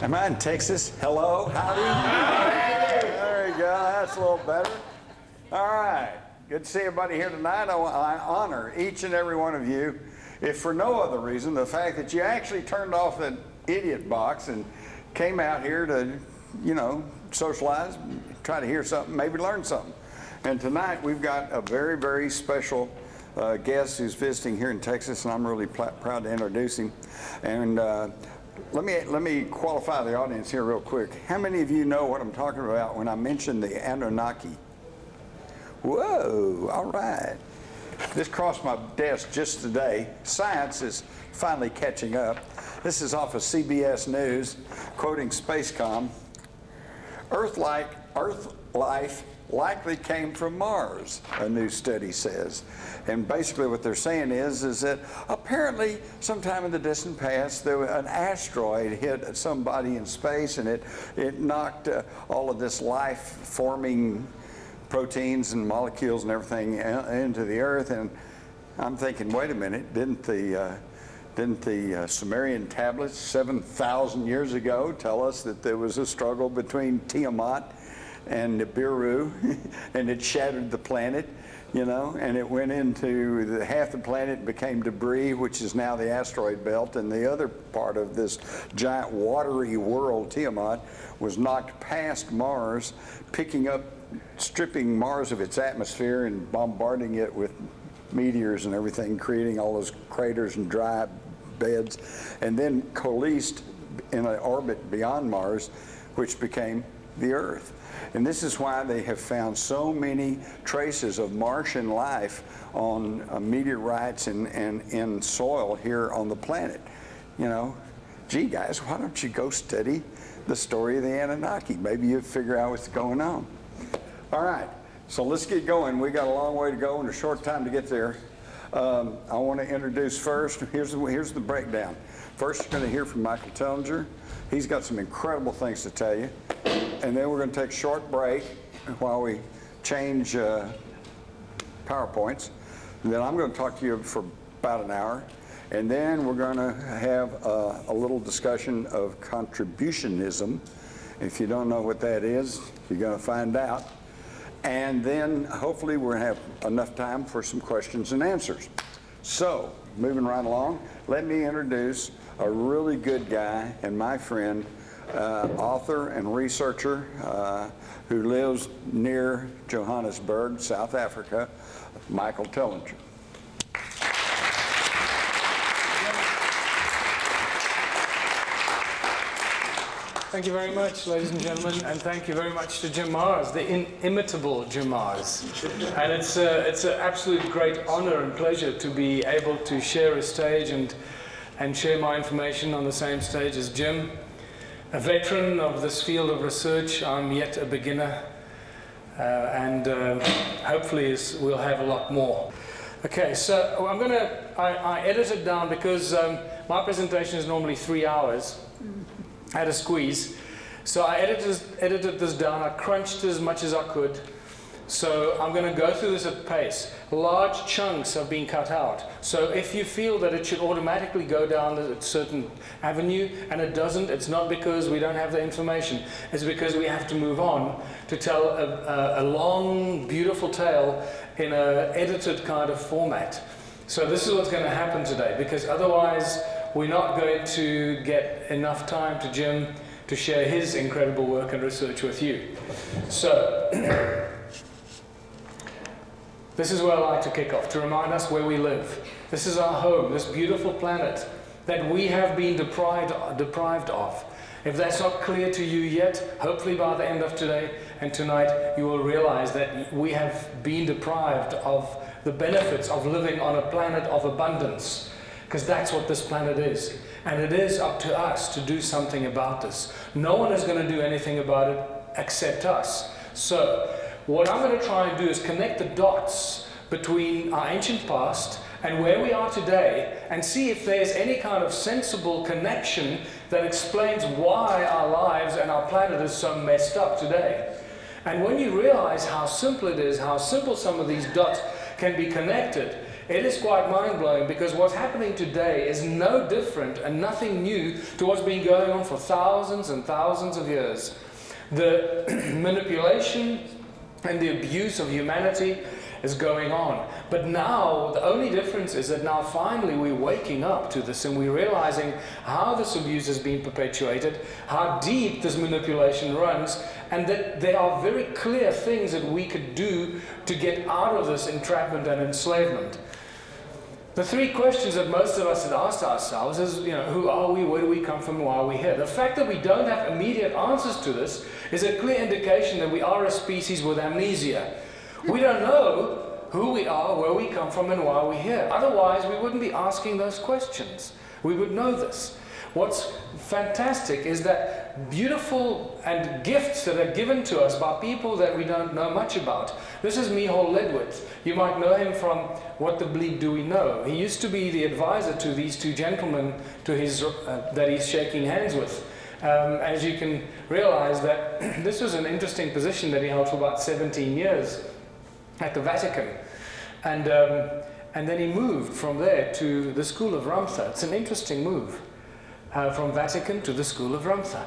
Am I in Texas? Hello, howdy. There you go, that's a little better. All right, good to see everybody here tonight. I honor each and every one of you, if for no other reason, the fact that you actually turned off that idiot box and came out here to, you know, socialize, try to hear something, maybe learn something. And tonight we've got a very, very special guest who's visiting here in Texas, and I'm really proud to introduce him. And let me qualify the audience here real quick. How many of you know what I'm talking about when I mention the Anunnaki? Whoa, all right. This crossed my desk just today. Science is finally catching up. This is off of CBS News, quoting Spacecom. Earth life likely came from Mars, a new study says. And basically what they're saying is that apparently sometime in the distant past an asteroid hit somebody in space, and it knocked all of this life-forming proteins and molecules and everything into the Earth. And I'm thinking, wait a minute, didn't the Sumerian tablets 7,000 years ago tell us that there was a struggle between Tiamat and Nibiru, and it shattered the planet, you know, and it went into half the planet became debris, which is now the asteroid belt, and the other part of this giant watery world, Tiamat, was knocked past Mars, stripping Mars of its atmosphere and bombarding it with meteors and everything, creating all those craters and dry beds, and then coalesced in an orbit beyond Mars, which became the Earth. And this is why they have found so many traces of Martian life on meteorites and in soil here on the planet. You know, gee guys, why don't you go study the story of the Anunnaki? Maybe you'll figure out what's going on. All right, so let's get going. We got a long way to go and a short time to get there. I want to introduce first, here's the breakdown. First, you're going to hear from Michael Tellinger. He's got some incredible things to tell you. And then we're going to take a short break while we change PowerPoints. And then I'm going to talk to you for about an hour. And then we're going to have a little discussion of contributionism. If you don't know what that is, you're going to find out. And then hopefully we're going to have enough time for some questions and answers. So, moving right along, let me introduce a really good guy and my friend, author and researcher who lives near Johannesburg, South Africa, Michael Tellinger. Thank you very much, ladies and gentlemen, and thank you very much to Jim Mars, the inimitable Jim Mars. And it's an absolute great honor and pleasure to be able to share a stage and share my information on the same stage as Jim. A veteran of this field of research, I'm yet a beginner, and hopefully we'll have a lot more. Okay, so I edited down because my presentation is normally 3 hours. I had a squeeze. So I edited this down, I crunched as much as I could. So I'm going to go through this at pace. Large chunks have been cut out. So if you feel that it should automatically go down a certain avenue and it doesn't, it's not because we don't have the information. It's because we have to move on to tell a long, beautiful tale in an edited kind of format. So this is what's going to happen today, because otherwise we're not going to get enough time to Jim to share his incredible work and research with you. So, this is where I like to kick off, to remind us where we live. This is our home, this beautiful planet that we have been deprived of. If that's not clear to you yet, hopefully by the end of today and tonight, you will realize that we have been deprived of the benefits of living on a planet of abundance. Because that's what this planet is. And it is up to us to do something about this. No one is going to do anything about it except us. So, what I'm going to try and do is connect the dots between our ancient past and where we are today, and see if there's any kind of sensible connection that explains why our lives and our planet is so messed up today. And when you realize how simple it is, how simple some of these dots can be connected, it is quite mind-blowing, because what's happening today is no different and nothing new to what's been going on for thousands and thousands of years. The manipulation and the abuse of humanity is going on. But now, the only difference is that now finally we're waking up to this, and we're realizing how this abuse has been perpetuated, how deep this manipulation runs, and that there are very clear things that we could do to get out of this entrapment and enslavement. The three questions that most of us had asked ourselves is, who are we, where do we come from, why are we here? The fact that we don't have immediate answers to this is a clear indication that we are a species with amnesia. We don't know who we are, where we come from, and why we're here. Otherwise, we wouldn't be asking those questions. We would know this. What's fantastic is that beautiful and gifts that are given to us by people that we don't know much about. This is Michal Ledwith. You might know him from What the Bleed Do We Know. He used to be the advisor to these two gentlemen that he's shaking hands with. As you can realize, that this was an interesting position that he held for about 17 years at the Vatican. And then he moved from there to the School of Ramtha. It's an interesting move, from Vatican to the School of Ramtha.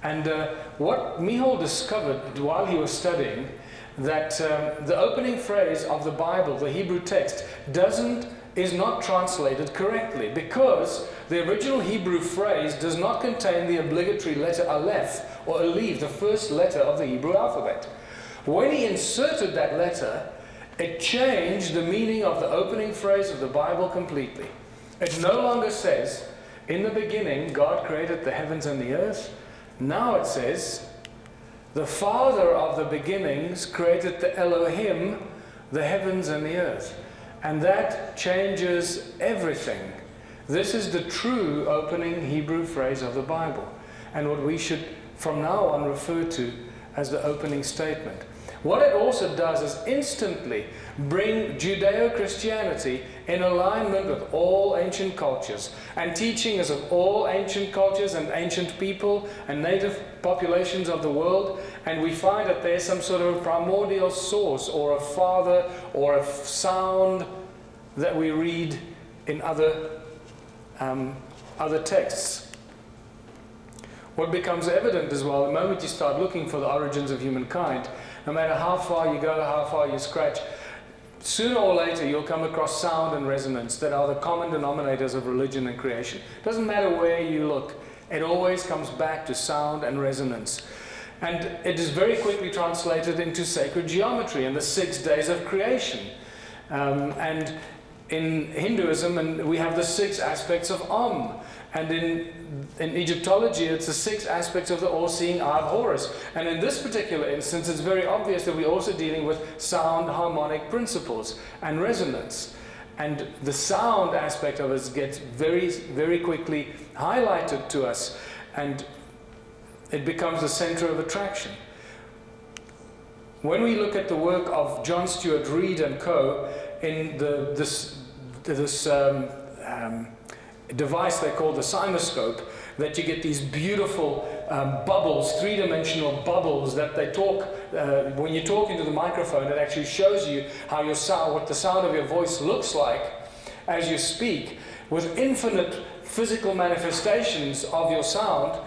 And what Michal discovered while he was studying, that the opening phrase of the Bible, the Hebrew text, is not translated correctly, because the original Hebrew phrase does not contain the obligatory letter Aleph, or Alif, the first letter of the Hebrew alphabet. When he inserted that letter, it changed the meaning of the opening phrase of the Bible completely. It no longer says, in the beginning, God created the heavens and the earth. Now it says, the Father of the beginnings created the Elohim, the heavens and the earth. And that changes everything. This is the true opening Hebrew phrase of the Bible, and what we should from now on refer to as the opening statement. What it also does is instantly bring Judeo-Christianity in alignment with all ancient cultures, and teachings of all ancient cultures and ancient people and native populations of the world. And we find that there's some sort of a primordial source, or a father, or a sound that we read in other texts. What becomes evident as well, the moment you start looking for the origins of humankind, no matter how far you go, how far you scratch, sooner or later you'll come across sound and resonance that are the common denominators of religion and creation. It doesn't matter where you look, it always comes back to sound and resonance. And it is very quickly translated into sacred geometry and the 6 days of creation. And in Hinduism, we have the 6 aspects of Om. And in Egyptology, it's the 6 aspects of the all-seeing eye of Horus. And in this particular instance, it's very obvious that we're also dealing with sound harmonic principles and resonance. And the sound aspect of it gets very, very quickly highlighted to us, and it becomes the center of attraction. When we look at the work of John Stuart Reid and co. in this device they call the cymoscope, that you get these beautiful bubbles, 3-dimensional bubbles that they talk, when you talk into the microphone, it actually shows you how your sound, what the sound of your voice looks like as you speak, with infinite physical manifestations of your sound.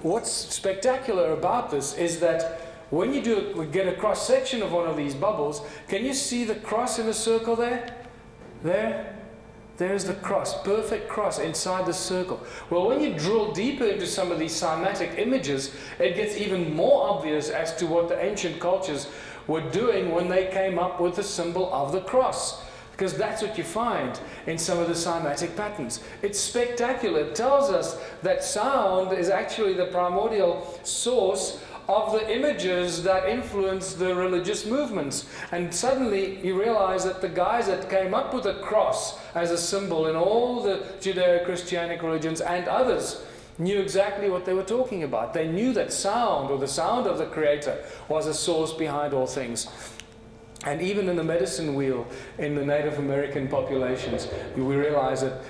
What's spectacular about this is that when you get a cross-section of one of these bubbles, can you see the cross in a circle there? There's the cross, perfect cross inside the circle. Well, when you drill deeper into some of these cymatic images, it gets even more obvious as to what the ancient cultures were doing when they came up with the symbol of the cross. Because that's what you find in some of the cymatic patterns. It's spectacular. It tells us that sound is actually the primordial source of the images that influence the religious movements. And suddenly you realize that the guys that came up with the cross as a symbol in all the Judeo-Christianic religions and others knew exactly what they were talking about. They knew that sound, or the sound of the Creator, was a source behind all things. And even in the medicine wheel in the Native American populations, we realize that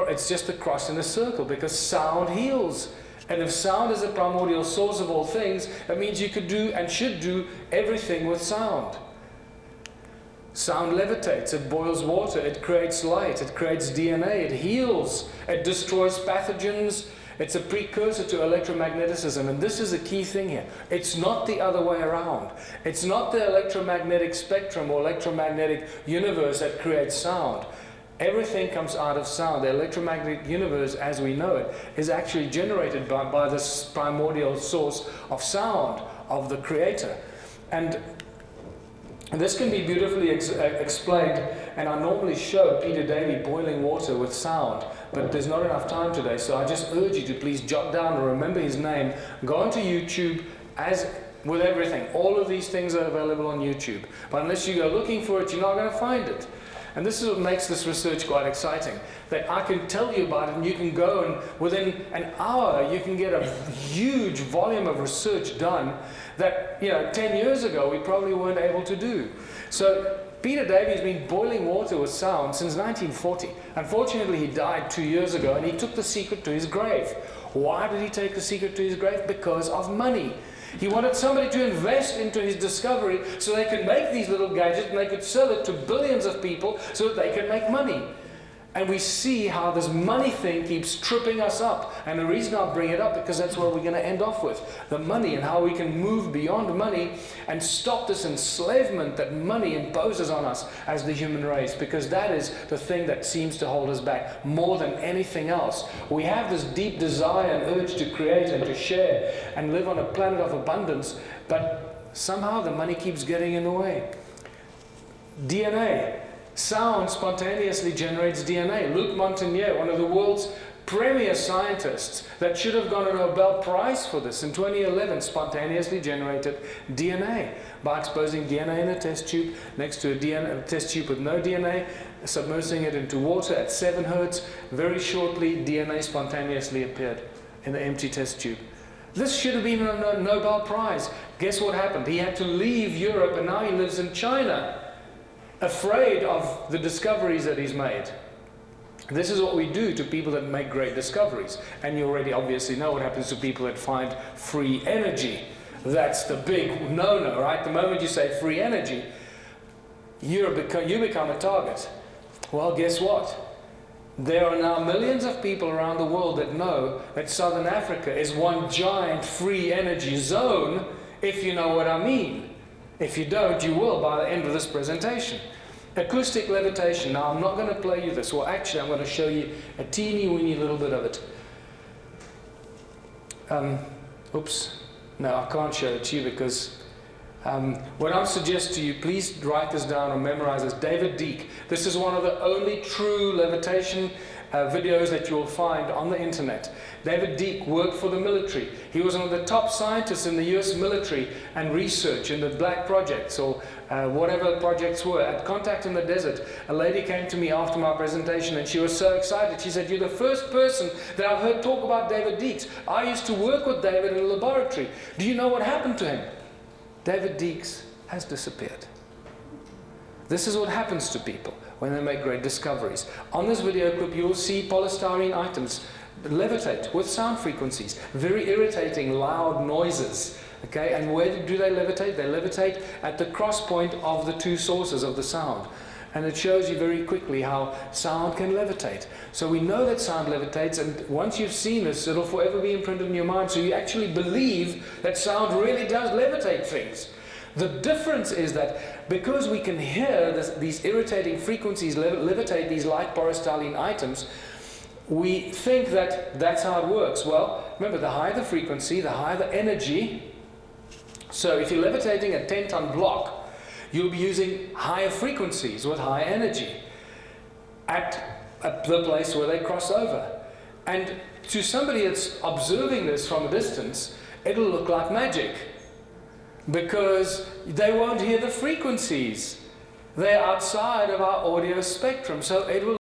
it's just a cross in a circle, because sound heals. And if sound is the primordial source of all things, that means you could do and should do everything with sound. Sound levitates, it boils water, it creates light, it creates DNA, it heals, it destroys pathogens. It's a precursor to electromagnetism, and this is a key thing here. It's not the other way around. It's not the electromagnetic spectrum or electromagnetic universe that creates sound. Everything comes out of sound. The electromagnetic universe, as we know it, is actually generated by this primordial source of sound, of the Creator. And this can be beautifully explained, and I normally show Peter Davey boiling water with sound, but there's not enough time today, so I just urge you to please jot down and remember his name. Go onto YouTube, as with everything. All of these things are available on YouTube, but unless you go looking for it, you're not going to find it. And this is what makes this research quite exciting, that I can tell you about it, and you can go and within an hour you can get a huge volume of research done that 10 years ago we probably weren't able to do. So Peter Davey's been boiling water with sound since 1940. Unfortunately, he died 2 years ago, and he took the secret to his grave. Why did he take the secret to his grave? Because of money. He wanted somebody to invest into his discovery so they could make these little gadgets and they could sell it to billions of people so that they could make money. And we see how this money thing keeps tripping us up. And the reason I'll bring it up, because that's what we're going to end off with. The money, and how we can move beyond money and stop this enslavement that money imposes on us as the human race. Because that is the thing that seems to hold us back more than anything else. We have this deep desire and urge to create and to share and live on a planet of abundance. But somehow the money keeps getting in the way. DNA. Sound spontaneously generates DNA. Luc Montagnier, one of the world's premier scientists that should have got a Nobel Prize for this, in 2011 spontaneously generated DNA by exposing DNA in a test tube next to a test tube with no DNA, submersing it into water at 7 hertz. Very shortly, DNA spontaneously appeared in the empty test tube. This should have been a Nobel Prize. Guess what happened? He had to leave Europe, and now he lives in China, afraid of the discoveries that he's made. This is what we do to people that make great discoveries. And you already obviously know what happens to people that find free energy. That's the big no-no, right? The moment you say free energy, you become a target. Well, guess what? There are now millions of people around the world that know that Southern Africa is one giant free energy zone, if you know what I mean. If you don't, you will by the end of this presentation. Acoustic levitation. Now, I'm not going to play you this. Well, actually, I'm going to show you a teeny weeny little bit of it. Oops. No, I can't show it to you because what I'll suggest to you, please write this down or memorize this. David Deek. This is one of the only true levitation videos that you will find on the internet. David Deek worked for the military. He was one of the top scientists in the US military and research in the black projects or whatever projects were. At Contact in the Desert, a lady came to me after my presentation and she was so excited. She said, "You're the first person that I've heard talk about David Deeks. I used to work with David in a laboratory. Do you know what happened to him?" David Deeks has disappeared. This is what happens to people when they make great discoveries. On this video clip, you will see polystyrene items levitate with sound frequencies, very irritating, loud noises. Okay, and where do they levitate? They levitate at the cross point of the two sources of the sound. And it shows you very quickly how sound can levitate. So we know that sound levitates, and once you've seen this, it'll forever be imprinted in your mind. So you actually believe that sound really does levitate things. The difference is that because we can hear these irritating frequencies levitate these light polystyrene items, we think that that's how it works. Well, remember, the higher the frequency, the higher the energy. So if you're levitating a 10-ton block, you'll be using higher frequencies with high energy at the place where they cross over. And to somebody that's observing this from a distance, it'll look like magic, because they won't hear the frequencies. They're outside of our audio spectrum, so it will